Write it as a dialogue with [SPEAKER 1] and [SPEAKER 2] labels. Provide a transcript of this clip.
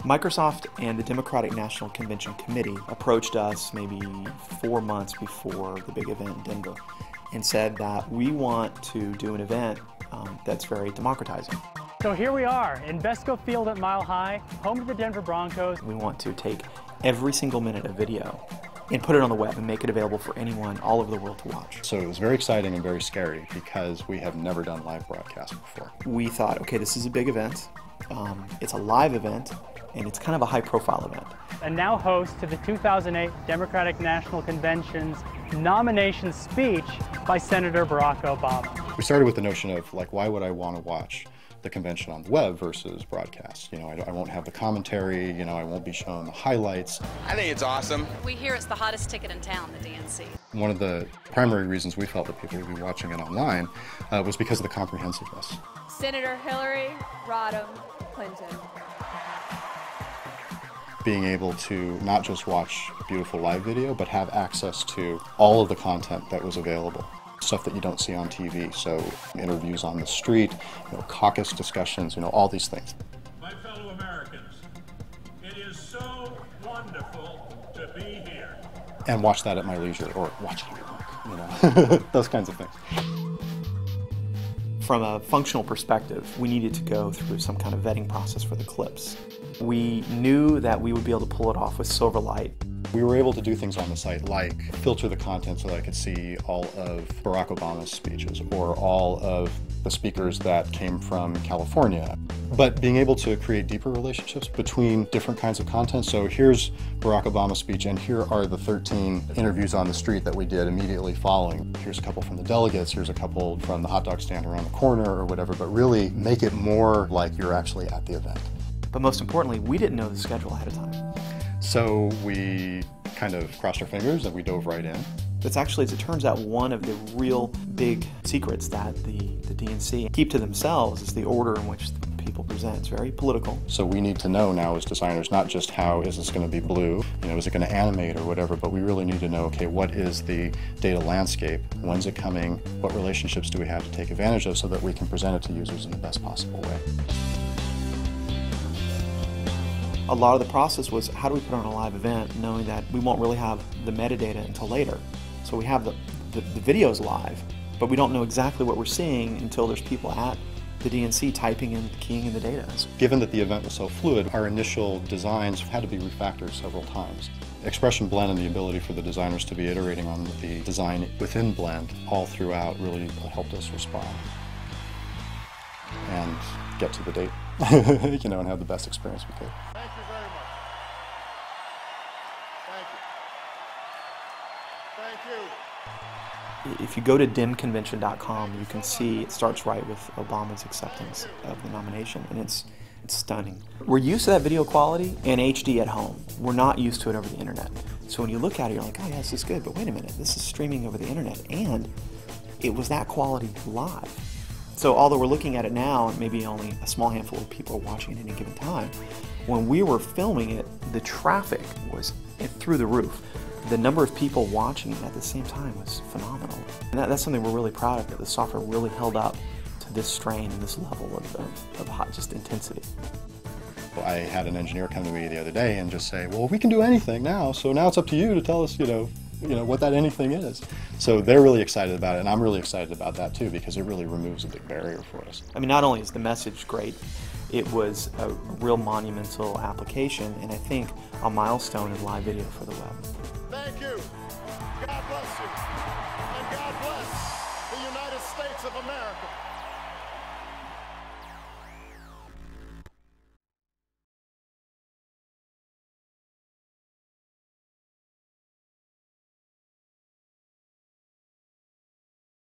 [SPEAKER 1] Microsoft and the Democratic National Convention Committee approached us maybe 4 months before the big event in Denver and said that we want to do an event that's very democratizing.
[SPEAKER 2] So here we are in Vesco Field at Mile High, home to the Denver Broncos.
[SPEAKER 1] We want to take every single minute of video and put it on the web and make it available for anyone all over the world to watch.
[SPEAKER 3] So it was very exciting and very scary because we have never done live broadcast before.
[SPEAKER 1] We thought, okay, this is a big event. It's a live event, and it's kind of a high-profile event.
[SPEAKER 2] And now host to the 2008 Democratic National Convention's nomination speech by Senator Barack Obama.
[SPEAKER 3] We started with the notion of, like, why would I want to watch the convention on the web versus broadcast? You know, I won't have the commentary, you know, I won't be shown the highlights.
[SPEAKER 4] I think it's awesome.
[SPEAKER 5] We hear it's the hottest ticket in town, the DNC.
[SPEAKER 3] One of the primary reasons we felt that people would be watching it online was because of the comprehensiveness.
[SPEAKER 6] Senator Hillary Rodham Clinton.
[SPEAKER 3] Being able to not just watch beautiful live video, but have access to all of the content that was available. Stuff that you don't see on TV, so interviews on the street, you know, caucus discussions, you know, all these things.
[SPEAKER 7] My fellow Americans, it is so wonderful to be here.
[SPEAKER 3] And watch that at my leisure, or watch it at work, you know, those kinds of things.
[SPEAKER 1] From a functional perspective, we needed to go through some kind of vetting process for the clips. We knew that we would be able to pull it off with Silverlight.
[SPEAKER 3] We were able to do things on the site like filter the content so that I could see all of Barack Obama's speeches or all of the speakers that came from California. But being able to create deeper relationships between different kinds of content. So here's Barack Obama's speech, and here are the 13 interviews on the street that we did immediately following. Here's a couple from the delegates, here's a couple from the hot dog stand around the corner or whatever, but really make it more like you're actually at the event.
[SPEAKER 1] But most importantly, we didn't know the schedule ahead of time.
[SPEAKER 3] So we kind of crossed our fingers and we dove right in.
[SPEAKER 1] That's actually, as it turns out, one of the real big secrets that the DNC keep to themselves is the order in which people present. It's very political.
[SPEAKER 3] So we need to know now as designers, not just how is this going to be blue, you know, is it going to animate or whatever, but we really need to know, okay, what is the data landscape? When's it coming? What relationships do we have to take advantage of so that we can present it to users in the best possible way?
[SPEAKER 1] A lot of the process was, how do we put on a live event knowing that we won't really have the metadata until later? So we have the videos live, but we don't know exactly what we're seeing until there's people at the DNC typing and keying in the data.
[SPEAKER 3] Given that the event was so fluid, our initial designs had to be refactored several times. Expression Blend and the ability for the designers to be iterating on the design within Blend all throughout really helped us respond and get to the date, you know, and have the best experience we could.
[SPEAKER 7] Thank you very much. Thank you. Thank you.
[SPEAKER 1] If you go to dimconvention.com, you can see it starts right with Obama's acceptance of the nomination, and it's stunning. We're used to that video quality and HD at home. We're not used to it over the internet. So when you look at it, you're like, oh yeah, this is good, but wait a minute, this is streaming over the internet, and it was that quality live. So although we're looking at it now, and maybe only a small handful of people are watching at any given time, when we were filming it, the traffic was through the roof. The number of people watching it at the same time was phenomenal. And that's something we're really proud of, that the software really held up to this strain and this level of hot, just intensity.
[SPEAKER 3] I had an engineer come to me the other day and just say, well, we can do anything now, so now it's up to you to tell us, you know what that anything is. So they're really excited about it, and I'm really excited about that too, because it really removes a big barrier for us.
[SPEAKER 1] I mean, not only is the message great, it was a real monumental application, and I think a milestone in live video for the web.
[SPEAKER 7] Thank you. God bless you. And God bless the United States of America.